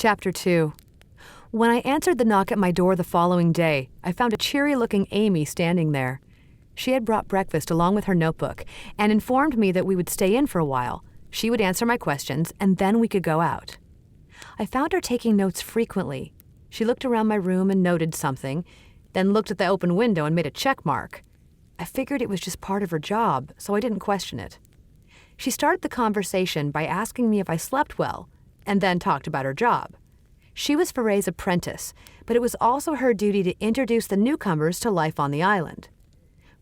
Chapter 2. When I answered the knock at my door the following day, I found a cheery-looking Amy standing there. She had brought breakfast along with her notebook and informed me that we would stay in for a while. She would answer my questions, and then we could go out. I found her taking notes frequently. She looked around my room and noted something, then looked at the open window and made a check mark. I figured it was just part of her job, so I didn't question it. She started the conversation by asking me if I slept well, and then talked about her job. She was Foray's apprentice, but it was also her duty to introduce the newcomers to life on the island.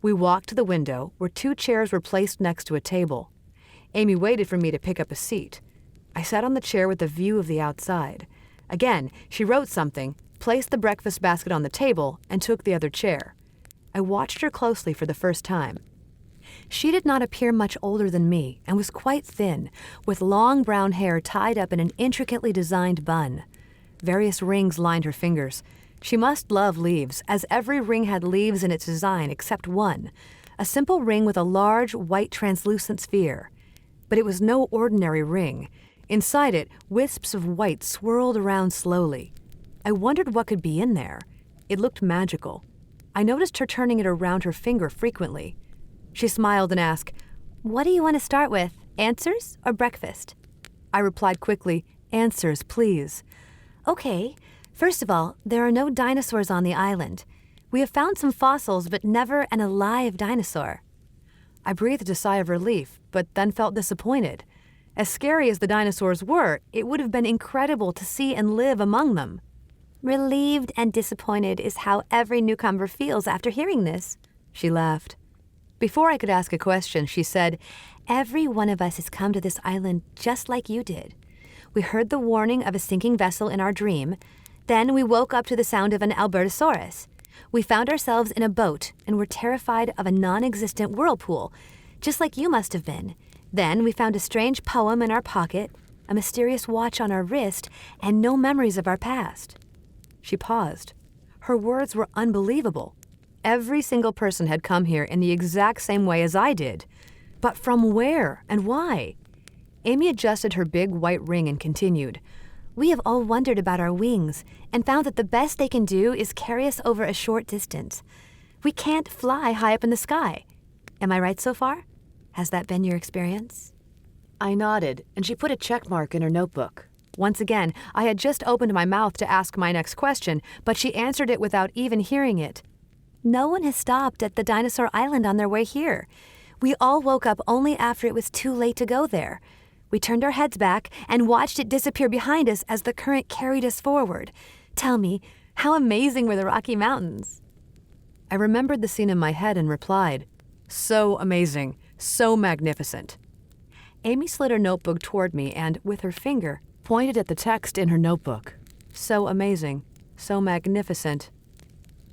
We walked to the window, where 2 chairs were placed next to a table. Amy waited for me to pick up a seat. I sat on the chair with a view of the outside. Again, she wrote something, placed the breakfast basket on the table, and took the other chair. I watched her closely for the first time. She did not appear much older than me and was quite thin, with long brown hair tied up in an intricately designed bun. Various rings lined her fingers. She must love leaves, as every ring had leaves in its design except one, a simple ring with a large, white translucent sphere. But it was no ordinary ring. Inside it, wisps of white swirled around slowly. I wondered what could be in there. It looked magical. I noticed her turning it around her finger frequently. She smiled and asked, "What do you want to start with, answers or breakfast?" I replied quickly, "Answers, please." "Okay. First of all, there are no dinosaurs on the island. We have found some fossils, but never an alive dinosaur." I breathed a sigh of relief, but then felt disappointed. As scary as the dinosaurs were, it would have been incredible to see and live among them. "Relieved and disappointed is how every newcomer feels after hearing this," she laughed. Before I could ask a question, she said, "Every one of us has come to this island just like you did. We heard the warning of a sinking vessel in our dream. Then we woke up to the sound of an Albertosaurus. We found ourselves in a boat and were terrified of a non-existent whirlpool, just like you must have been. Then we found a strange poem in our pocket, a mysterious watch on our wrist, and no memories of our past." She paused. Her words were unbelievable. Every single person had come here in the exact same way as I did. But from where and why? Amy adjusted her big white ring and continued, "We have all wondered about our wings and found that the best they can do is carry us over a short distance. We can't fly high up in the sky. Am I right so far? Has that been your experience?" I nodded, and she put a check mark in her notebook. Once again, I had just opened my mouth to ask my next question, but she answered it without even hearing it. "No one has stopped at the dinosaur island on their way here. We all woke up only after it was too late to go there. We turned our heads back and watched it disappear behind us as the current carried us forward. Tell me, how amazing were the Rocky Mountains?" I remembered the scene in my head and replied, "So amazing, so magnificent." Amy slid her notebook toward me and, with her finger, pointed at the text in her notebook. "So amazing, so magnificent."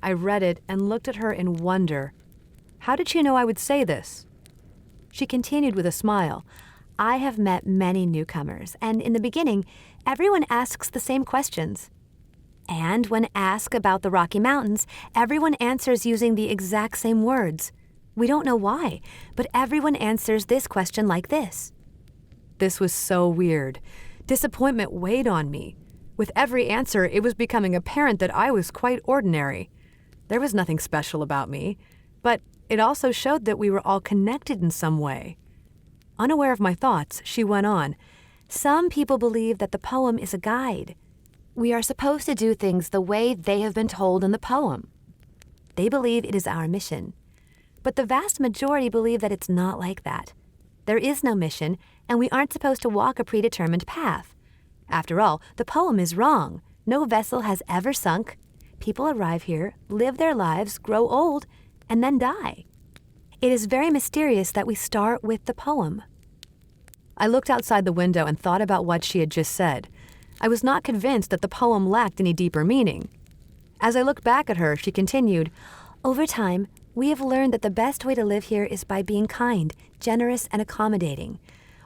I read it and looked at her in wonder. How did she know I would say this? She continued with a smile, "I have met many newcomers, and in the beginning, everyone asks the same questions. And when asked about the Rocky Mountains, everyone answers using the exact same words. We don't know why, but everyone answers this question like this." This was so weird. Disappointment weighed on me. With every answer, it was becoming apparent that I was quite ordinary. There was nothing special about me, but it also showed that we were all connected in some way. Unaware of my thoughts, she went on, "Some people believe that the poem is a guide. We are supposed to do things the way they have been told in the poem. They believe it is our mission. But the vast majority believe that it's not like that. There is no mission, and we aren't supposed to walk a predetermined path. After all, the poem is wrong. No vessel has ever sunk. People arrive here, live their lives, grow old, and then die. It is very mysterious that we start with the poem." I looked outside the window and thought about what she had just said. I was not convinced that the poem lacked any deeper meaning. As I looked back at her, she continued, "Over time, we have learned that the best way to live here is by being kind, generous, and accommodating.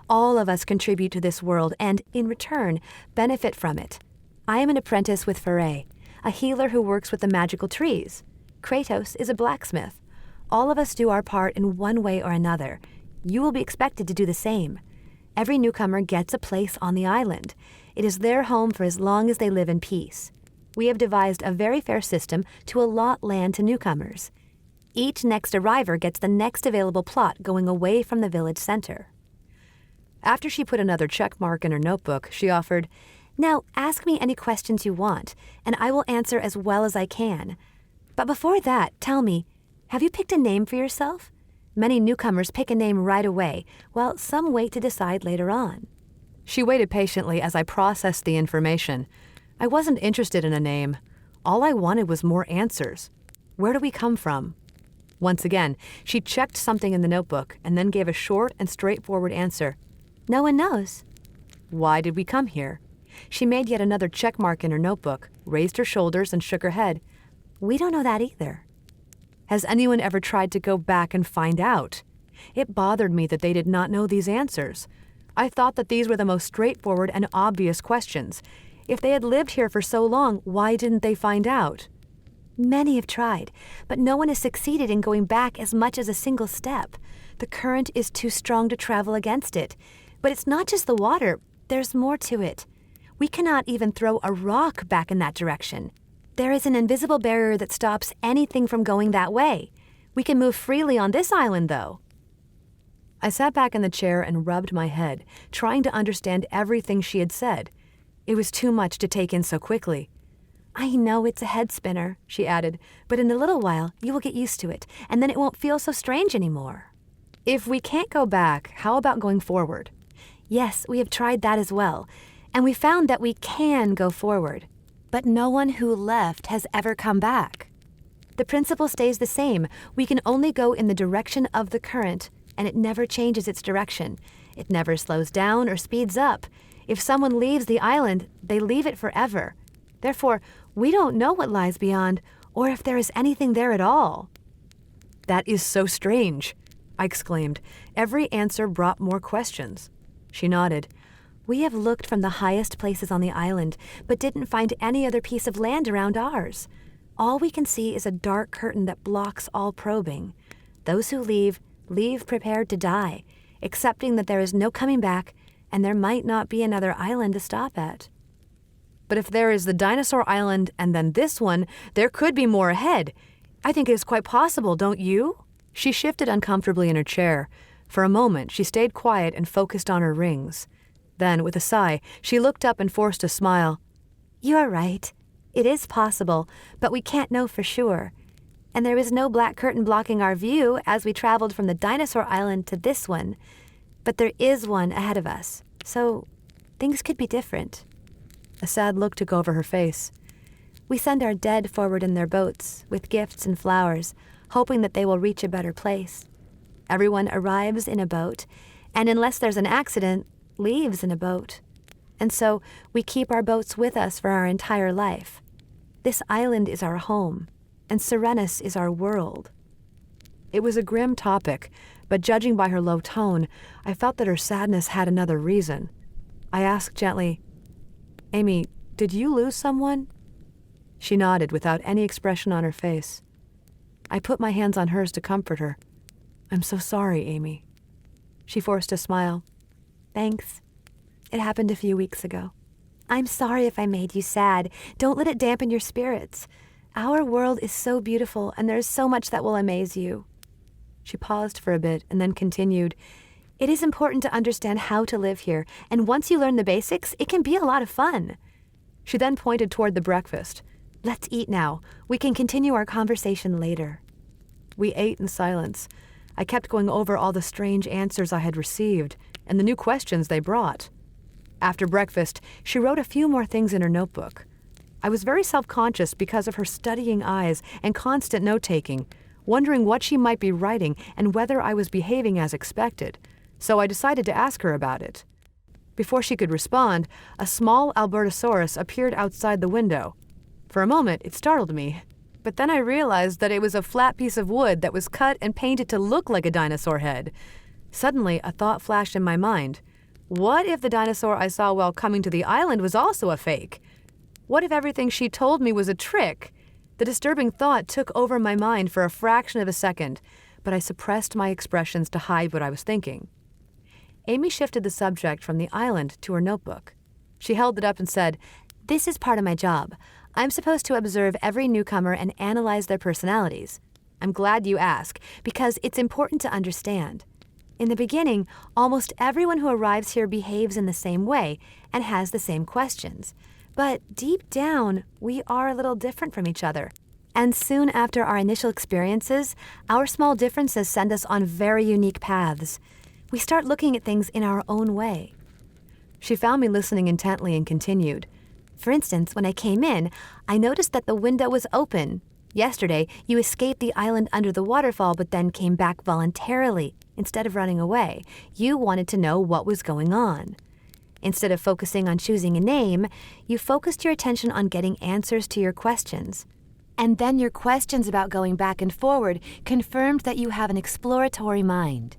All of us contribute to this world and, in return, benefit from it. I am an apprentice with Foray, a healer who works with the magical trees. Kratos is a blacksmith. All of us do our part in one way or another. You will be expected to do the same. Every newcomer gets a place on the island. It is their home for as long as they live in peace. We have devised a very fair system to allot land to newcomers. Each next arriver gets the next available plot going away from the village center. After she put another check mark in her notebook, she offered, "Now ask me any questions you want, and I will answer as well as I can. But before that, tell me, have you picked a name for yourself? Many newcomers pick a name right away, while some wait to decide later on." She waited patiently as I processed the information. I wasn't interested in a name. All I wanted was more answers. Where do we come from? Once again, she checked something in the notebook and then gave a short and straightforward answer. "No one knows." Why did we come here? She made yet another check mark in her notebook, raised her shoulders, and shook her head. "We don't know that either." Has anyone ever tried to go back and find out? It bothered me that they did not know these answers. I thought that these were the most straightforward and obvious questions. If they had lived here for so long, why didn't they find out? "Many have tried, but no one has succeeded in going back as much as a single step. The current is too strong to travel against it. But it's not just the water, there's more to it. We cannot even throw a rock back in that direction. There is an invisible barrier that stops anything from going that way. We can move freely on this island, though." I sat back in the chair and rubbed my head, trying to understand everything she had said. It was too much to take in so quickly. "I know it's a head spinner," she added, "but in a little while you will get used to it, and then it won't feel so strange anymore." If we can't go back, how about going forward? Yes, we have tried that as well, and we found that we can go forward. But no one who left has ever come back. The principle stays the same. We can only go in the direction of the current, and it never changes its direction. It never slows down or speeds up. If someone leaves the island, they leave it forever. Therefore, we don't know what lies beyond, or if there is anything there at all. "That is so strange," I exclaimed. Every answer brought more questions. She nodded. "We have looked from the highest places on the island, but didn't find any other piece of land around ours. All we can see is a dark curtain that blocks all probing. Those who leave prepared to die, accepting that there is no coming back, and there might not be another island to stop at." But if there is the dinosaur island and then this one, there could be more ahead. I think it is quite possible, don't you? She shifted uncomfortably in her chair. For a moment, she stayed quiet and focused on her rings. Then, with a sigh, she looked up and forced a smile. "You are right. It is possible, but we can't know for sure. And there is no black curtain blocking our view as we traveled from the dinosaur island to this one. But there is one ahead of us, so things could be different." A sad look took over her face. "We send our dead forward in their boats, with gifts and flowers, hoping that they will reach a better place. Everyone arrives in a boat, and unless there's an accident, leaves in a boat. And so we keep our boats with us for our entire life. This island is our home, and Serenus is our world." It was a grim topic, but judging by her low tone, I felt that her sadness had another reason. I asked gently, "Amy, did you lose someone?" She nodded without any expression on her face. I put my hands on hers to comfort her. "I'm so sorry, Amy." She forced a smile. "Thanks. It happened a few weeks ago." "I'm sorry if I made you sad. Don't let it dampen your spirits. Our world is so beautiful, and there's so much that will amaze you." She paused for a bit and then continued, "It is important to understand how to live here, and once you learn the basics, it can be a lot of fun." She then pointed toward the breakfast. "Let's eat now. We can continue our conversation later." We ate in silence. I kept going over all the strange answers I had received and the new questions they brought. After breakfast, she wrote a few more things in her notebook. I was very self-conscious because of her studying eyes and constant note-taking, wondering what she might be writing and whether I was behaving as expected, so I decided to ask her about it. Before she could respond, a small Albertosaurus appeared outside the window. For a moment, it startled me, but then I realized that it was a flat piece of wood that was cut and painted to look like a dinosaur head. Suddenly, a thought flashed in my mind. What if the dinosaur I saw while coming to the island was also a fake? What if everything she told me was a trick? The disturbing thought took over my mind for a fraction of a second, but I suppressed my expressions to hide what I was thinking. Amy shifted the subject from the island to her notebook. She held it up and said, "This is part of my job. I'm supposed to observe every newcomer and analyze their personalities. I'm glad you ask, because it's important to understand. In the beginning, almost everyone who arrives here behaves in the same way and has the same questions. But deep down, we are a little different from each other. And soon after our initial experiences, our small differences send us on very unique paths. We start looking at things in our own way." She found me listening intently and continued, "For instance, when I came in, I noticed that the window was open. Yesterday, you escaped the island under the waterfall but then came back voluntarily. Instead of running away, you wanted to know what was going on. Instead of focusing on choosing a name, you focused your attention on getting answers to your questions. And then your questions about going back and forward confirmed that you have an exploratory mind."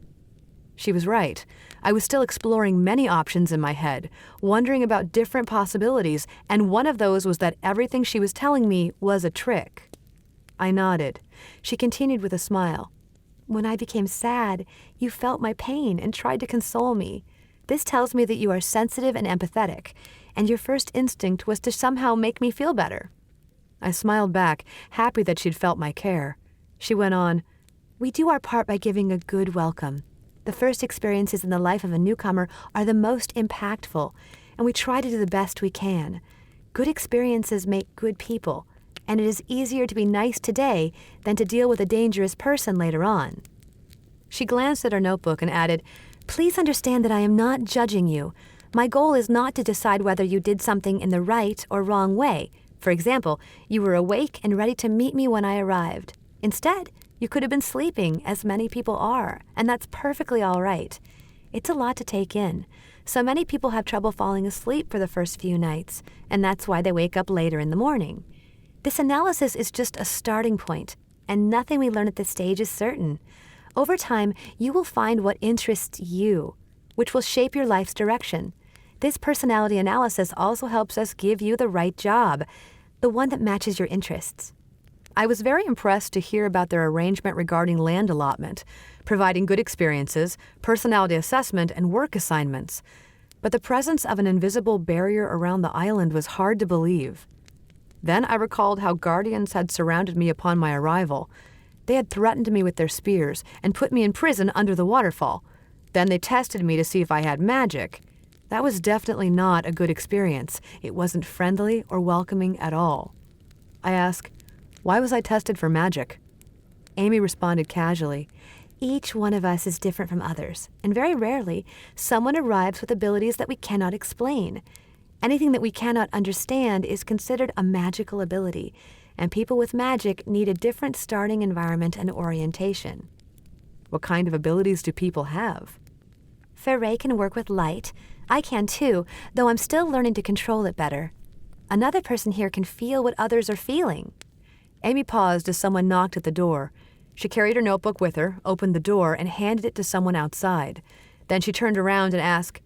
She was right. I was still exploring many options in my head, wondering about different possibilities, and one of those was that everything she was telling me was a trick. I nodded. She continued with a smile. "When I became sad, you felt my pain and tried to console me. This tells me that you are sensitive and empathetic, and your first instinct was to somehow make me feel better." I smiled back, happy that she'd felt my care. She went on, "We do our part by giving a good welcome. The first experiences in the life of a newcomer are the most impactful, and we try to do the best we can. Good experiences make good people, and it is easier to be nice today than to deal with a dangerous person later on." She glanced at her notebook and added, "Please understand that I am not judging you. My goal is not to decide whether you did something in the right or wrong way. For example, you were awake and ready to meet me when I arrived. Instead, you could have been sleeping, as many people are, and that's perfectly all right. It's a lot to take in. So many people have trouble falling asleep for the first few nights, and that's why they wake up later in the morning. This analysis is just a starting point, and nothing we learn at this stage is certain. Over time, you will find what interests you, which will shape your life's direction. This personality analysis also helps us give you the right job, the one that matches your interests." I was very impressed to hear about their arrangement regarding land allotment, providing good experiences, personality assessment, and work assignments. But the presence of an invisible barrier around the island was hard to believe. Then I recalled how guardians had surrounded me upon my arrival. They had threatened me with their spears and put me in prison under the waterfall. Then they tested me to see if I had magic. That was definitely not a good experience. It wasn't friendly or welcoming at all. I asked, "Why was I tested for magic?" Amy responded casually, "Each one of us is different from others, and very rarely, someone arrives with abilities that we cannot explain. Anything that we cannot understand is considered a magical ability, and people with magic need a different starting environment and orientation." "What kind of abilities do people have?" "Faray can work with light. I can too, though I'm still learning to control it better. Another person here can feel what others are feeling." Amy paused as someone knocked at the door. She carried her notebook with her, opened the door, and handed it to someone outside. Then she turned around and asked,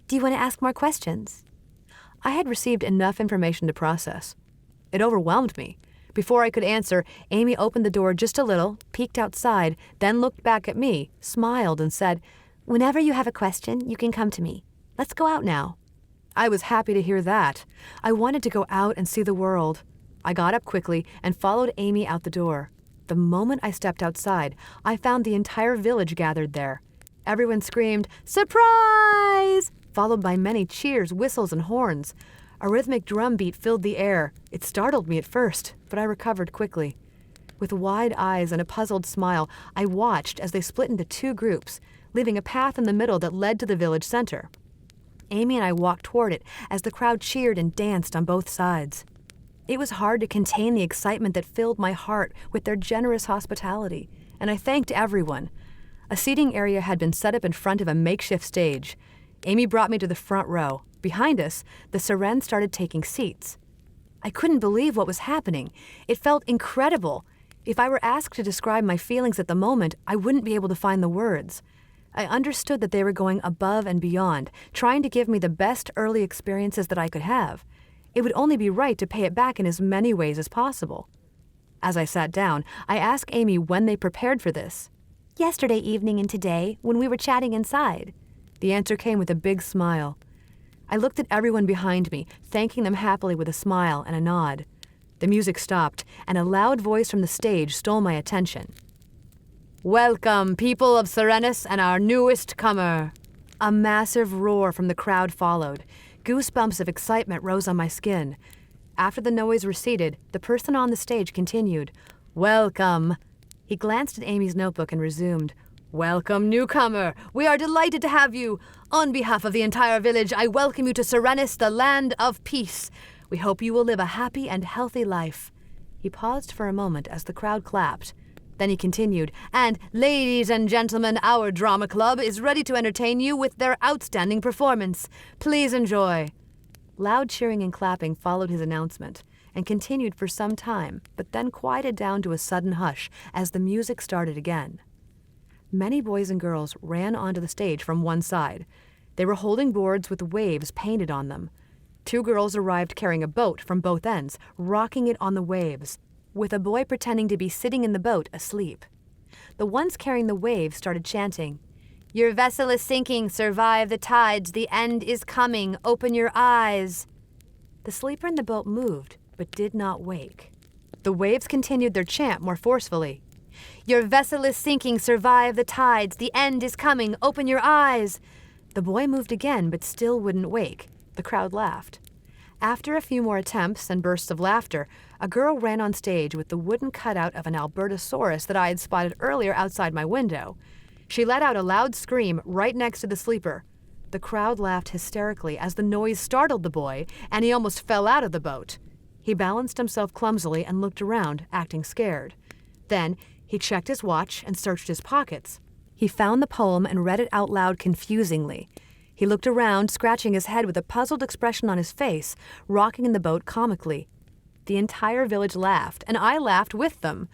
"Do you want to ask more questions?" I had received enough information to process. It overwhelmed me. Before I could answer, Amy opened the door just a little, peeked outside, then looked back at me, smiled, and said, "Whenever you have a question, you can come to me. Let's go out now." I was happy to hear that. I wanted to go out and see the world. I got up quickly and followed Amy out the door. The moment I stepped outside, I found the entire village gathered there. Everyone screamed, "Surprise!" followed by many cheers, whistles, and horns. A rhythmic drum beat filled the air. It startled me at first, but I recovered quickly. With wide eyes and a puzzled smile, I watched as they split into two groups, leaving a path in the middle that led to the village center. Amy and I walked toward it as the crowd cheered and danced on both sides. It was hard to contain the excitement that filled my heart with their generous hospitality, and I thanked everyone. A seating area had been set up in front of a makeshift stage. Amy brought me to the front row. Behind us, the Serenus started taking seats. I couldn't believe what was happening. It felt incredible. If I were asked to describe my feelings at the moment, I wouldn't be able to find the words. I understood that they were going above and beyond, trying to give me the best early experiences that I could have. It would only be right to pay it back in as many ways as possible. As I sat down, I asked Amy when they prepared for this. "Yesterday evening and today, when we were chatting inside." The answer came with a big smile. I looked at everyone behind me, thanking them happily with a smile and a nod. The music stopped, and a loud voice from the stage stole my attention. "Welcome, people of Serenus and our newest comer." A massive roar from the crowd followed. Goosebumps of excitement rose on my skin. After the noise receded, the person on the stage continued, "Welcome." He glanced at Amy's notebook and resumed, "Welcome, newcomer. We are delighted to have you. On behalf of the entire village, I welcome you to Serenus, the land of peace. We hope you will live a happy and healthy life." He paused for a moment as the crowd clapped. Then he continued, "And ladies and gentlemen, our drama club is ready to entertain you with their outstanding performance. Please enjoy." Loud cheering and clapping followed his announcement and continued for some time, but then quieted down to a sudden hush as the music started again. Many boys and girls ran onto the stage from one side. They were holding boards with waves painted on them. 2 girls arrived carrying a boat from both ends, rocking it on the waves, with a boy pretending to be sitting in the boat asleep. The ones carrying the waves started chanting, "Your vessel is sinking, survive the tides, the end is coming, open your eyes." The sleeper in the boat moved, but did not wake. The waves continued their chant more forcefully. "Your vessel is sinking, survive the tides, the end is coming, open your eyes." The boy moved again, but still wouldn't wake. The crowd laughed. After a few more attempts and bursts of laughter, a girl ran on stage with the wooden cutout of an Albertosaurus that I had spotted earlier outside my window. She let out a loud scream right next to the sleeper. The crowd laughed hysterically as the noise startled the boy, and he almost fell out of the boat. He balanced himself clumsily and looked around, acting scared. Then he checked his watch and searched his pockets. He found the poem and read it out loud confusingly. He looked around, scratching his head with a puzzled expression on his face, rocking in the boat comically. The entire village laughed, and I laughed with them.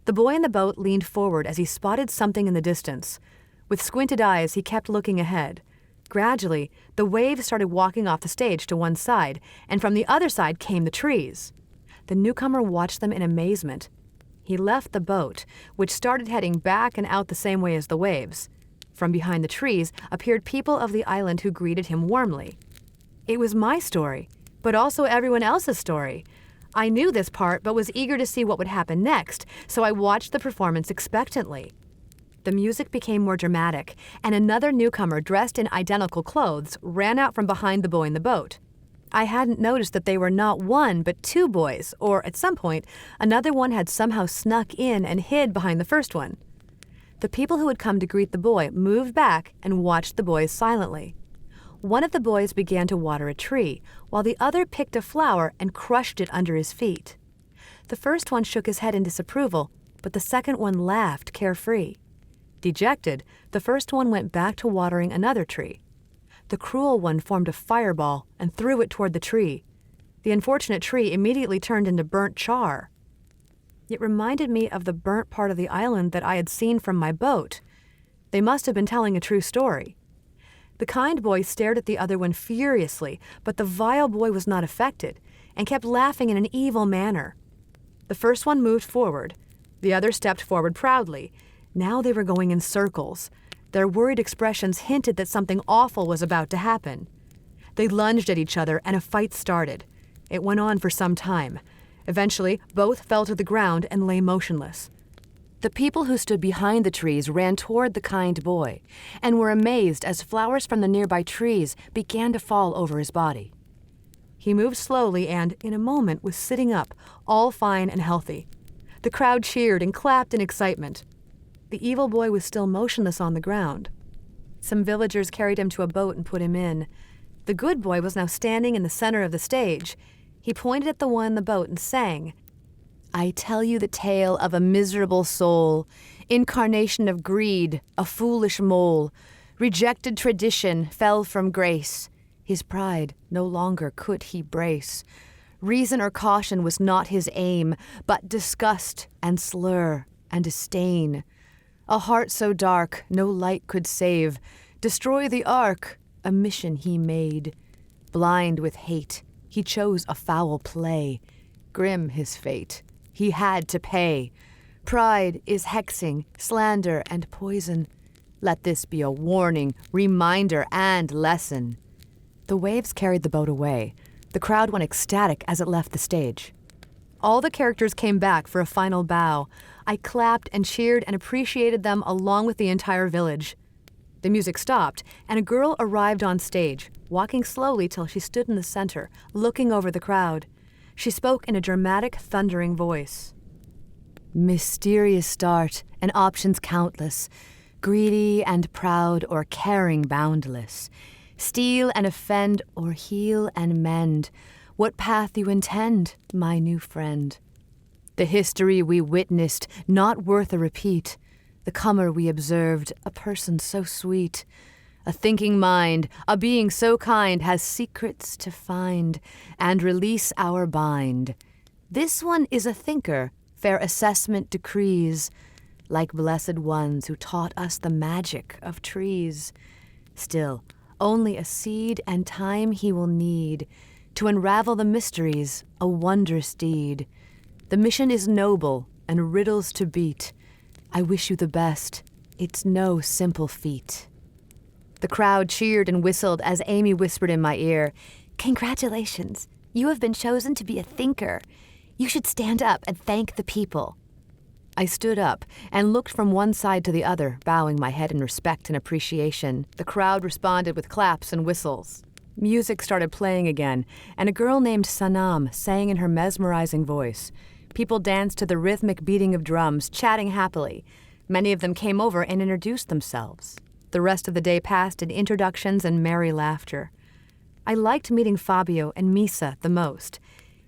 The boy in the boat leaned forward as he spotted something in the distance. With squinted eyes, he kept looking ahead. Gradually, the waves started walking off the stage to one side, and from the other side came the trees. The newcomer watched them in amazement. He left the boat, which started heading back and out the same way as the waves. From behind the trees appeared people of the island who greeted him warmly. It was my story, but also everyone else's story. I knew this part, but was eager to see what would happen next, so I watched the performance expectantly. The music became more dramatic, and another newcomer dressed in identical clothes ran out from behind the boy in the boat. I hadn't noticed that they were not 1 but 2 boys, or at some point, another one had somehow snuck in and hid behind the first one. The people who had come to greet the boy moved back and watched the boys silently. One of the boys began to water a tree, while the other picked a flower and crushed it under his feet. The first one shook his head in disapproval, but the second one laughed carefree. Dejected, the first one went back to watering another tree. The cruel one formed a fireball and threw it toward the tree. The unfortunate tree immediately turned into burnt char. It reminded me of the burnt part of the island that I had seen from my boat. They must have been telling a true story. The kind boy stared at the other one furiously, but the vile boy was not affected and kept laughing in an evil manner. The first one moved forward. The other stepped forward proudly. Now they were going in circles. Their worried expressions hinted that something awful was about to happen. They lunged at each other and a fight started. It went on for some time. Eventually, both fell to the ground and lay motionless. The people who stood behind the trees ran toward the kind boy and were amazed as flowers from the nearby trees began to fall over his body. He moved slowly and, in a moment, was sitting up, all fine and healthy. The crowd cheered and clapped in excitement. The evil boy was still motionless on the ground. Some villagers carried him to a boat and put him in. The good boy was now standing in the center of the stage. He pointed at the one in the boat and sang, "I tell you the tale of a miserable soul, incarnation of greed, a foolish mole, rejected tradition, fell from grace. His pride no longer could he brace. Reason or caution was not his aim, but disgust and slur and disdain. A heart so dark no light could save, destroy the ark, a mission he made. Blind with hate, he chose a foul play. Grim his fate, he had to pay. Pride is hexing, slander, and poison. Let this be a warning, reminder, and lesson." The waves carried the boat away. The crowd went ecstatic as it left the stage. All the characters came back for a final bow. I clapped and cheered and appreciated them along with the entire village. The music stopped, and a girl arrived on stage, walking slowly till she stood in the center, looking over the crowd. She spoke in a dramatic, thundering voice. "Mysterious start, and options countless, greedy and proud or caring boundless. Steal and offend or heal and mend. What path you intend, my new friend? The history we witnessed, not worth a repeat. The comer we observed, a person so sweet. A thinking mind, a being so kind, has secrets to find and release our bind. This one is a thinker, fair assessment decrees, like blessed ones who taught us the magic of trees. Still, only a seed and time he will need to unravel the mysteries, a wondrous deed. The mission is noble and riddles to beat. I wish you the best. It's no simple feat." The crowd cheered and whistled as Amy whispered in my ear, "Congratulations, you have been chosen to be a thinker. You should stand up and thank the people." I stood up and looked from one side to the other, bowing my head in respect and appreciation. The crowd responded with claps and whistles. Music started playing again, and a girl named Sanam sang in her mesmerizing voice. People danced to the rhythmic beating of drums, chatting happily. Many of them came over and introduced themselves. The rest of the day passed in introductions and merry laughter. I liked meeting Fabio and Misa the most.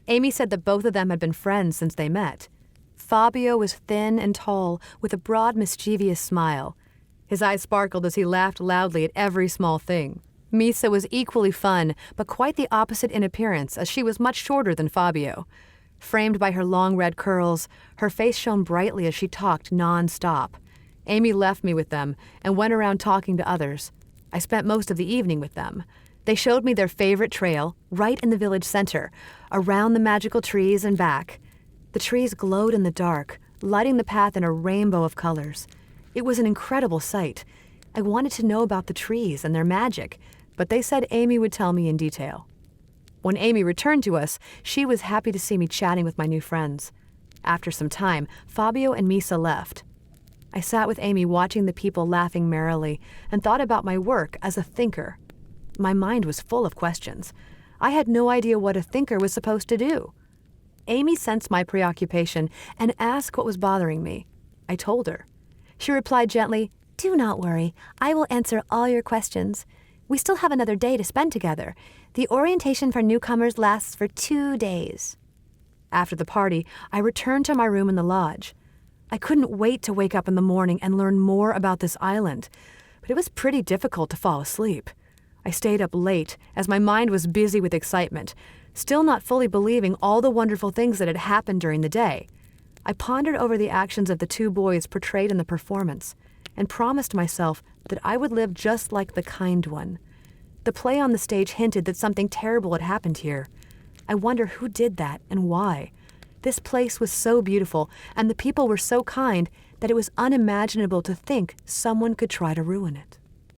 Amy said that both of them had been friends since they met. Fabio was thin and tall, with a broad, mischievous smile. His eyes sparkled as he laughed loudly at every small thing. Misa was equally fun, but quite the opposite in appearance, as she was much shorter than Fabio. Framed by her long red curls, her face shone brightly as she talked non-stop. Amy left me with them and went around talking to others. I spent most of the evening with them. They showed me their favorite trail, right in the village center, around the magical trees and back. The trees glowed in the dark, lighting the path in a rainbow of colors. It was an incredible sight. I wanted to know about the trees and their magic, but they said Amy would tell me in detail. When Amy returned to us, she was happy to see me chatting with my new friends. After some time, Fabio and Misa left. I sat with Amy watching the people laughing merrily and thought about my work as a thinker. My mind was full of questions. I had no idea what a thinker was supposed to do. Amy sensed my preoccupation and asked what was bothering me. I told her. She replied gently, "Do not worry. I will answer all your questions. We still have another day to spend together. The orientation for newcomers lasts for 2 days." After the party, I returned to my room in the lodge. I couldn't wait to wake up in the morning and learn more about this island, but it was pretty difficult to fall asleep. I stayed up late as my mind was busy with excitement, still not fully believing all the wonderful things that had happened during the day. I pondered over the actions of the 2 boys portrayed in the performance and promised myself that I would live just like the kind one. The play on the stage hinted that something terrible had happened here. I wonder who did that and why. This place was so beautiful, and the people were so kind that it was unimaginable to think someone could try to ruin it.